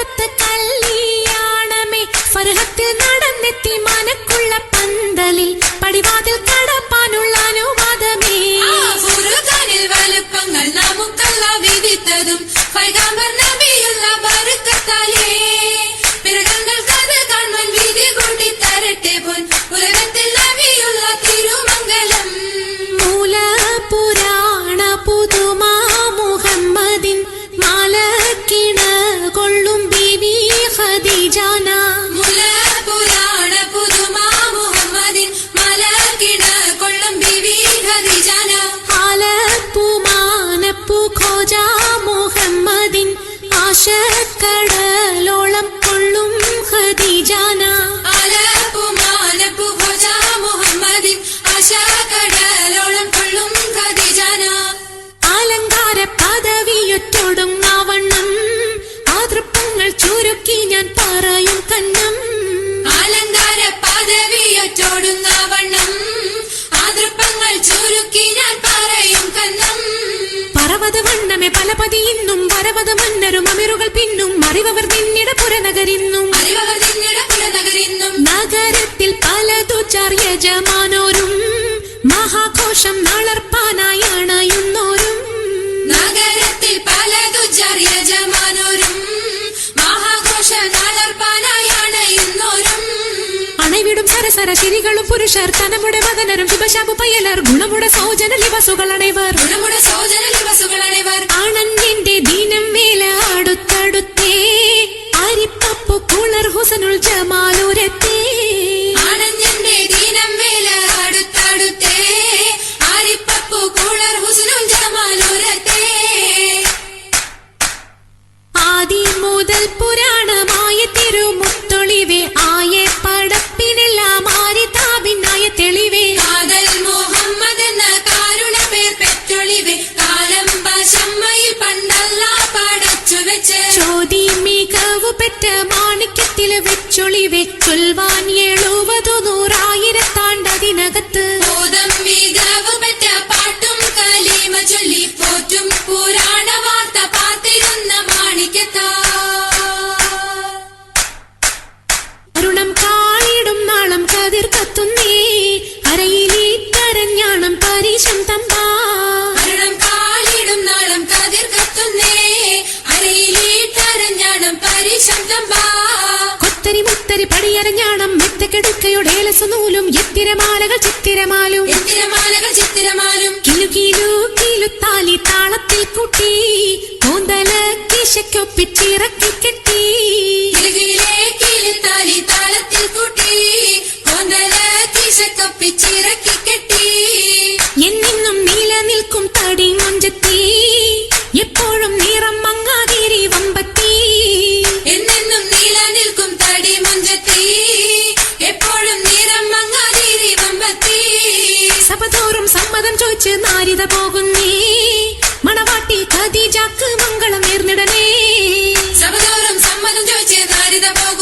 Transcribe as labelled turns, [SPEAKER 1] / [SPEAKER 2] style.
[SPEAKER 1] പണ്ടത്തെ കല്യാണമേ ഫർഹത്തിൽ നടന്നെത്തി മനക്കുള്ള പന്തലിൽ പടിവാതിൽ കടപ്പാനുള്ള അനുവാദമേ.
[SPEAKER 2] വലുപ്പങ്ങൾ നമുക്കല്ല വിധിത്തതും പൈഗാംബർ നബിയുള്ള ബർക്കത്താലേ. പിറകങ്ങൾ കഥ കാണാൻ വിധി കൂട്ടി തരട്ടെ പൊൻ ഉലകത്തിൽ നബിയുള്ള തിരുമംഗലം.
[SPEAKER 1] മൂല പുരാണ പുതുമാ മുഹമ്മദിൻ മാലക്കിണ കൊള്ളും ബീവി ഖദീജാന.
[SPEAKER 2] മൂല പുരാണ പുതുമാ മുഹമ്മദിൻ മാലക്കിണ കൊള്ളും ബീവി ഖദീജാന.
[SPEAKER 1] ആലപ്പു ഖോജ മുഹമ്മദിൻ ആശക്കടലോളം കൊള്ളും ഖദീജാന.
[SPEAKER 2] ആലപ്പു ഖോജ മുഹമ്മദിൻ ആശക്കടലോളം കൊള്ളും ഖദീജാന.
[SPEAKER 1] അലങ്കാര പദവിയൊറ്റൊടുങ്ങാവണ്ണം ആതൃപ്പങ്ങൾ ചുരുക്കി ഞാൻ പറയും കന്നം.
[SPEAKER 2] അലങ്കാര പദവിയൊറ്റോടുങ്ങാവണ്ണം ആതൃപ്പങ്ങൾ ചുരുക്കി ഞാൻ പറയും കന്നം.
[SPEAKER 1] പർവ്വത വണ്ണമേ പലപതി ഇന്നും വരവത മന്നരും അമിറുകൾ പിന്നും അറിവർ നിന്നിട പുരനഗരിന്നും. നഗരത്തിൽ പലതു ചാർയജമാനോരും മഹാഘോഷം നളർപ്പാനായി അണയുന്നോരും.
[SPEAKER 2] നഗരത്തിൽ പലതു ചാർയജമാനോരും മഹാഘോഷ നളർപ്പാനായി അണയുന്നോരും.
[SPEAKER 1] അണവിടും സരസര ശിരികളും പുരുഷർ തനമുടെ മദനരും ശുഭശാപു പയ്യലർ ഗുണമുടെ സൗജന ലിവസുകൾ അണൈവർ. ആണന്റെ ദീനം വേല അടുത്തടുത്തേ അരിപ്പപ്പു കുളർ ഹുസനുൽ ജമാലുരത്തേ.
[SPEAKER 2] ആണന്റെ ദീനം വേല അടുത്തടുത്തേ അരിപ്പപ്പു കുളർ ഹുസനുൽ ജമാലുരത്തേ.
[SPEAKER 1] ആദി മുതൽ പുരാണമായ തിരുമുത്തൊളിവേ ആയ പടപ്പിനെല്ലാം ആരിതാപിന്നായ തെളിവേ.
[SPEAKER 2] കാതൽ മുഹമ്മദ് എന്ന കാരുണ പേർ പെറ്റൊളിവേ കാലം ഭാഷമ്മയിൽ പണ്ടല്ല പടച്ചു വെച്ച്.
[SPEAKER 1] ചോതി മികവു പെറ്റ മാണിക്യത്തിൽ വെച്ചൊളിവേ ചൊൽവാൻ 70,100,000
[SPEAKER 2] ബോധം മികവു പെറ്റ പാട്ടും കലീമ ചൊല്ലി പോറ്റും പുരാണ വാർത്ത പാത്തിരുന്ന മാണിക്യത്താ.
[SPEAKER 1] അരുണം കാളിടും നാളം കതിർ കത്തുന്നേ അരയിലേ കരഞ്ഞാണം പരീശം തമ്പാ.
[SPEAKER 2] അരുണം കാളിടും നാളം കതിർ കത്തുന്നേ അരയിലേ കരഞ്ഞാണം പരീശം തമ്പാ.
[SPEAKER 1] കൊത്തരി മുത്തരി പടിയരഞ്ഞാണം മെത്തക്കെടുക്കയുടെ ഏലസുനൂലും എത്തിരമാലകൾ ചിത്തിരമാലും. കിലു കിലു കിലുത്താലി താളത്തിൽ കൂട്ടി കൂന്തല കിശയ്ക്കൊപ്പിച്ചിറക്കി കെട്ടി.
[SPEAKER 2] താളത്തിൽ കൂട്ടി കൊന്തല കിശക്കൊപ്പിച്ചിറക്കി കെട്ടി.
[SPEAKER 1] എന്നെന്നും നിലനിൽക്കും തടി മുഞ്ചത്തി എപ്പോഴും നിറം മങ്ങാതിരി വമ്പത്തി.
[SPEAKER 2] എന്നെന്നും നിലനിൽക്കും തടി മുഞ്ചത്തി എപ്പോഴും നിറം മങ്ങാതിരി വമ്പത്തി.
[SPEAKER 1] സഭതോറും സമ്മതം ചോദിച്ച് നാരിത പോകുന്നേ മണവാട്ടി ഖദീജക്ക് മംഗളം നേർന്നിടനേ.
[SPEAKER 2] സഭതോറും സമ്മതം ചോദിച്ച് നാരിത പോകുന്നേ